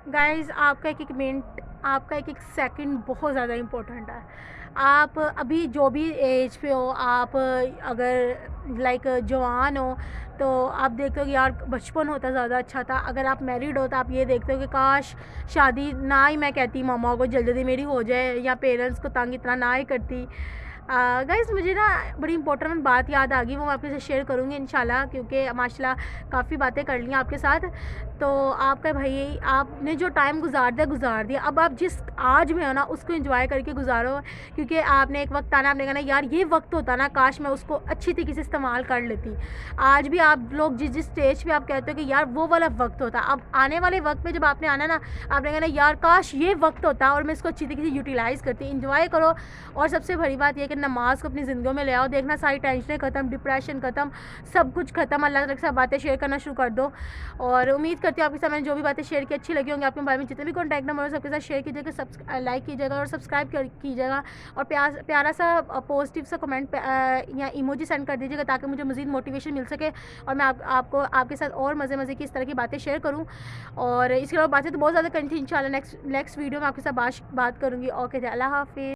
Guys आपका एक-एक minute, आपका एक-एक सेकंड बहुत ज़्यादा इम्पोर्टेंट है। आप अभी जो भी एज पे हो, आप अगर लाइक जवान हो, तो आप देखते हो कि यार बचपन होता ज़्यादा अच्छा था। अगर आप मैरिड हो तो आप ये देखते हो कि काश शादी ना ही, मैं कहती मम्मा को जल्दी-जल्दी मेरी हो जाए, या पेरेंट्स को तंग इतना ना ही करती। गाइज़ मुझे ना बड़ी इम्पोर्टेंट बात याद आ गई, वो मैं आपके साथ शेयर करूँगी इंशाल्लाह, क्योंकि माशाल्लाह काफ़ी बातें कर ली आपके साथ। तो आपका भाई, आपने जो टाइम गुज़ार दिया। अब आप जिस आज में हो ना, उसको एंजॉय करके गुज़ारो, क्योंकि आपने एक वक्त आना, आपने कहना यार ये वक्त होता ना, काश मैं उसको अच्छी तरीके से इस्तेमाल कर लेती। आज भी आप लोग जिस जिस स्टेज पे आप कहते हो कि यार वो वाला वक्त होता, अब आने वाले वक्त में जब आपने आना ना, आपने कहना यार काश ये वक्त होता और मैं इसको अच्छी तरीके से यूटिलाइज़ करती। इंजॉय करो। और सबसे बड़ी बात यह कि नमाज को अपनी ज़िंदगी में ले आओ। देखना सारी टेंशनें ख़त्म, डिप्रेशन ख़त्म, सब कुछ ख़त्म। अल्लाह ताला के साथ बातें शेयर करना शुरू कर दो। और उम्मीद करती हूँ आपके साथ मैंने जो भी बातें शेयर की अच्छी लगी होंगी। आपके मोबाइल में जितने भी कॉन्टैक्ट नंबर हो सबके साथ शेयर कीजिएगा, लाइक कीजिएगा और सब्सक्राइब कीजिएगा। और प्यारा सा पॉजिटिव सा कमेंट या इमोजी सेंड कर दीजिएगा, ताकि मुझे मज़ीद मोटिवेशन मिल सके और मैं आपको आपके साथ और मज़े की इस तरह की बातें शेयर करूँ। और इसके अलावा बातें तो बहुत ज़्यादा करनी थी। इंशाल्लाह नेक्स्ट वीडियो में आपके साथ बात करूँगी। ओके, अल्लाह हाफ़िज़।